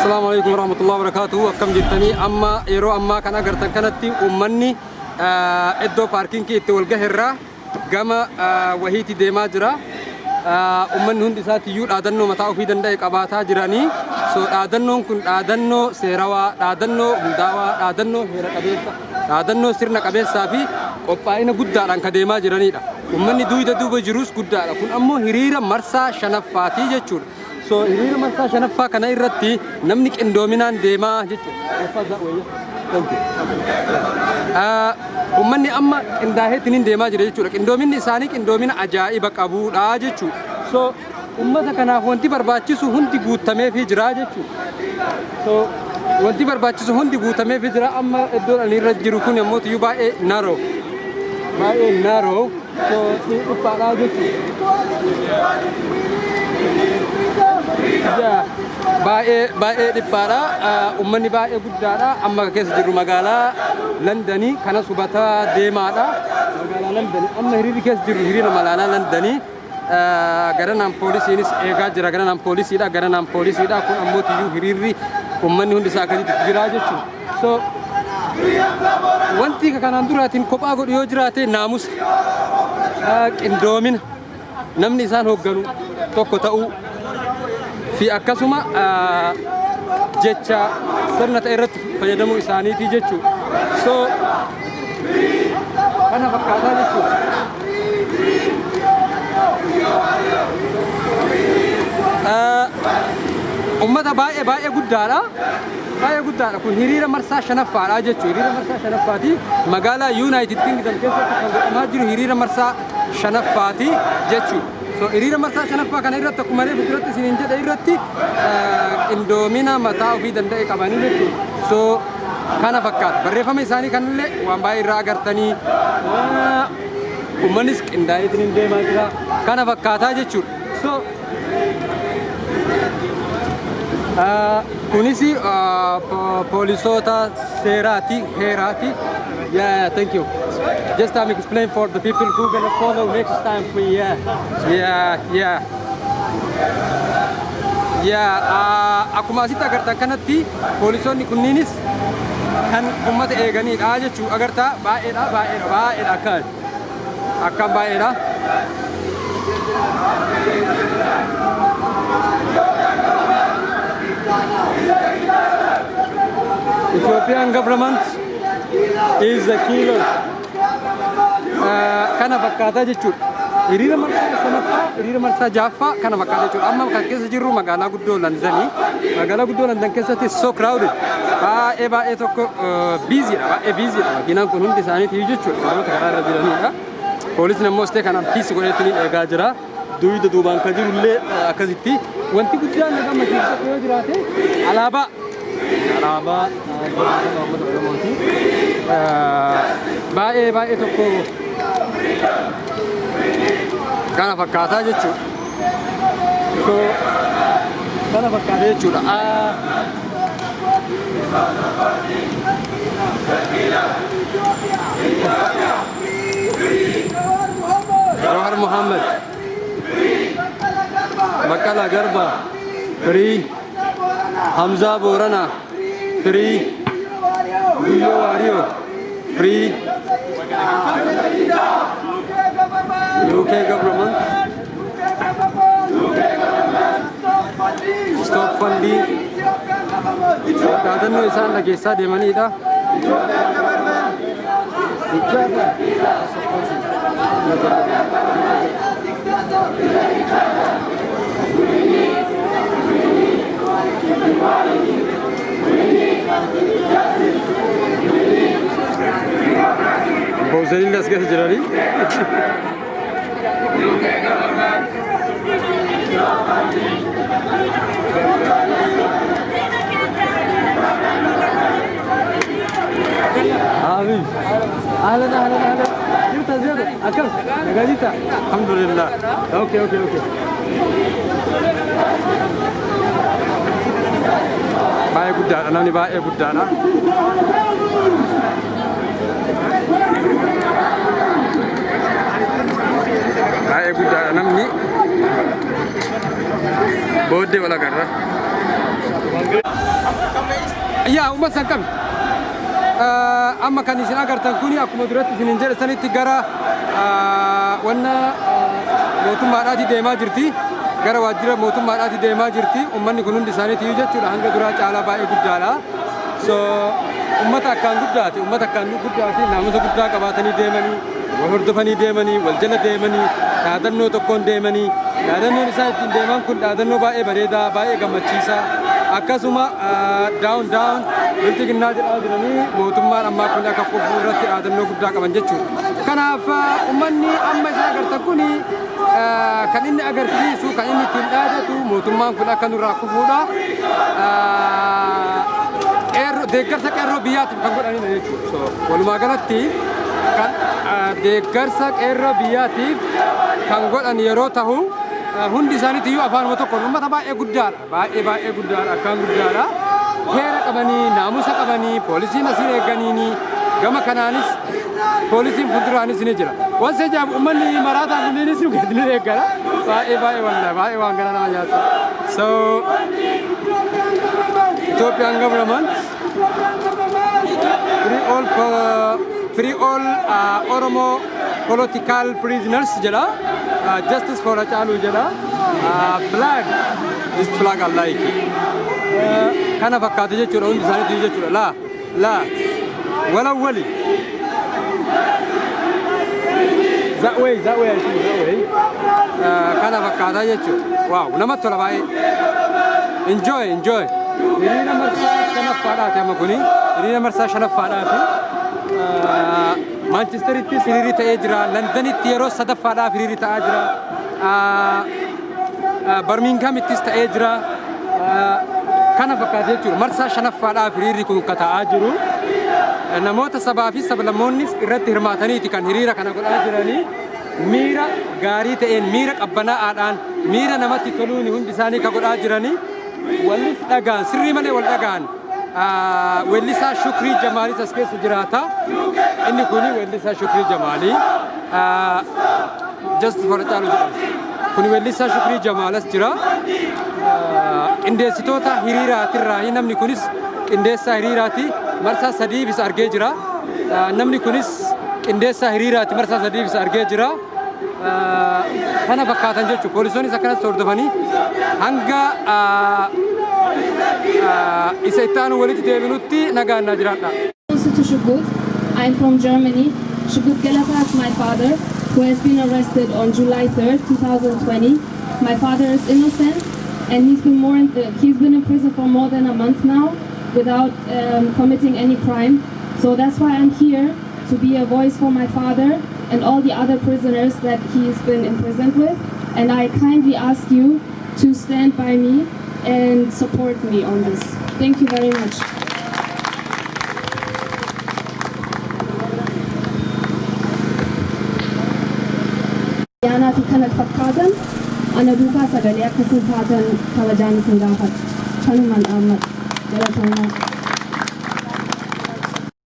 السلام عليكم ورحمة الله وبركاته. أكم جتني أما يرو أما كان أقدر كانت أمني إدو باركينج كي تولجه الرا جما وهي تدي ماجرا أمن هندي سات يود أدنو متاو في دندا إقاباتها جراني so أدنو كن أدنو سيروا أدنو هنداوا أدنو هيرا كبيسة أدنو سيرنا كبيسة في قبائنا قدّا عن كديما جراني دا أمني دوي بجروس قدّا كن أمو هريرة مرسا شنفاتي جتشور so hiriira marsaa shanaffaa kana irratti namni qindoominaan deemaa jechuudha. Ummanni amma qindaaheetiin deemaa jira jechuudha. Qindoominni isaanii qindoomina ajaa'iba qabuudha jechuudha. So ummata kanaaf wanti barbaachisu hundi guutameefii jira jechuudha. So wanti barbaachisu hundi guutameefii jira amma iddoon ani irra jiru kun yommuu ta'u baay'ee naroo. Baay'ee naroo. So dhiphaadha jechuudha. Baay'ee dhiphaadha ummanni baay'ee guddaadha amma keessa jirru magaalaa Londonii kana subataa deemaadha magaalaa Londonii amma hiriirri keessa jirru hiriira magaalaa Londonii garanaan poolisiinis eegaa jira garanaan poolisiidha kun ammoo tiyyuu hiriirri ummanni hundi isaa akkasitti jira jechuudha. So wanti kanaan duraatiin kophaa godhu yoo jiraate naamusa qindoomina namni isaan hoogganu tokko ta'uu في أكاسوما جتشا سرنا تيرت فيدمو إساني في جتشو so أنا فكرت جتشو أمة باي قدّارا كون هيريرا مرسا شنفا على جتشو هيريرا مرسا شنفاتي مقالة يونايتد كينغدم كيسة ما جرو هيريرا مرسا شنفاتي جتشو so hiriira marsaa shanaffaa kana irratti akkuma reefu irratti isiniin jedhe irratti qindoomina mataa ofii danda'e qabanii jechuudha. So kana fakkaata barreeffama isaanii kanallee waan baay'ee irraa agartanii uummannis qindaa'eetiin deemaa jira kana fakkaataa jechuudha. So kunis poolisoota seeraati heeraati. Yeah, thank you. Just explain for the people who gonna follow next time. Akkuma asitti agartan kanatti poolisoonni kunniinis kan ummata eeganiidha jechuudha. Agartaa baay'eedha akkaan baay'eedha. Ethiopian government is the killer. Kana fakkaata jechuudha. Hiriira marsaa shanaffaa, hiriira marsaa ja'affaa kana fakkaata jechuudha. Amma kan keessa jirru magaalaa guddoo Londonii. Magaalaa guddoo London keessatti so crowded. Baay'ee tokko biiziidha. Makiinaan kun hundi isaaniitii jechuudha. Namoota karaa irra jiranidha. Poolisni ammoo istee kanaan piisi godheetiin eegaa jira. Duubaan kan jirullee akkasitti. Wanti guddaan nama keessatti yoo jiraate alaabaa baay'ee tokko kana fakkaataa jechuudha. So kana fakkaata jechuudha. Jawhar Muhammad Baqqala Garba Free Hamza Borana Free Guyo Wario Free UK government stop funding Dadanno isaan dhageessaa deemanidha. Bozzarilli as keessa jiranii. أهلا جبت زيادة أكل نجاجيتا الحمد لله. أوكي باي قدّار أنا باي قدّار باي قدّار أنا مني بودي ولا كرّا يا وما سكم أما كان يسنا قرتن كوني أكو مدرت سنين سنة تجارة وانا موتم ماراتي ديما جرتي gara wajjira mootummaadhaati deemaa jirti ummanni kun hundi isaaniitii jechuudha hanga duraa caalaa baay'ee guddaadha so ummata akkaan guddaati naamusa guddaa qabaatanii deemanii wal hordofanii deemanii wal jala deemanii dhaadannoo tokkoon deemanii dhaadannoon isaa ittiin deeman kun dhaadannoo baay'ee bareedaa baay'ee gammachiisaa akkasuma daawun bilchiginnaa jedhaa jiranii mootummaan ammaa kun akka qofuu irratti dhaadannoo guddaa qaban jechuudha kanaaf ummanni amma isa agartan kuni kan inni agarsiisu kan inni ittiin dhaadatu mootummaan kun akka nurraa kufuudha deeggarsa qeerroo biyyaatiif kan godhanidha jechuudha so walumaa galatti kan deeggarsa qeerroo biyyaatiif kan godhan yeroo ta'u hundi isaaniitiyyuu afaanuma tokkoon uummata baay'ee guddaadha akkaan guddaadha heera qabanii naamusa qabanii poolisiin asii eegganiini gama kanaanis poolisiin fuulduraanis ni jira waan seejaabu uummanni maraataan kunniinis nu gadi ni eeggara baay'ee waan gara nama nyaatu so Ethiopian government free all Oromo political prisoners jedha justice for Haacaaluu jedha flag this flag I like kana fakkaata jechuudha hundi isaaniitii jechuudha la walawwali that way I think that way kana fakkaata jechuudha wow namatti tola baay'ee enjoy hiriira marsaa shanaffaadhaati amma kuni hiriira marsaa shanaffaadhaati Manchesterittis hiriirri ta'ee jira Londonitti yeroo sadaffaadhaaf hiriirri ta'aa jira Birminghamittis ta'ee jira kana fakkaata jechuudha marsaa shanaffaadhaaf hiriirri kun ta'aa jiru namoota sabaa fi sablammoonnis irratti hirmaataniiti kan hiriira kana godhaa jiranii miira gaarii ta'een miira qabbanaa'aadhaan miira namatti toluun hundi isaanii ka godhaa jiranii wallis dhagaan sirrii malee wal dhagaan weellisaa Shukrii Jamaalis as keessa jiraata inni kuni weellisaa Shukrii Jamaalii just for Haacaaluu jedhama kuni weellisaa Shukrii Jamaalas jira qindeessitoota hiriiraatirraa namni kunis qindeessaa hiriiraati marsaa sadii bisa argee jira namni kunis qindeessaa hiriiraati marsaa sadii bisa argee jira kana fakkaatan jechuudha poolisoonnis akkanas hordofanii hanga isa itti aanu walitti deebinutti nagaannaa jiraadha. To Shukut, I'm from Germany. Shukut Gelata is my father, who has been arrested on July 3rd, 2020. My father is innocent, and he's been in prison for more than a month now, without committing any crime. So that's why I'm here to be a voice for my father and all the other prisoners that he's been imprisoned with. And I kindly ask you to stand by me and support me on this. Thank you very much. Yana fi kanat fakkaatan ana duukaa sagalee akkasiin taatan kabajaan isin gaafadha. Kanumaan Ahmad Galatooma.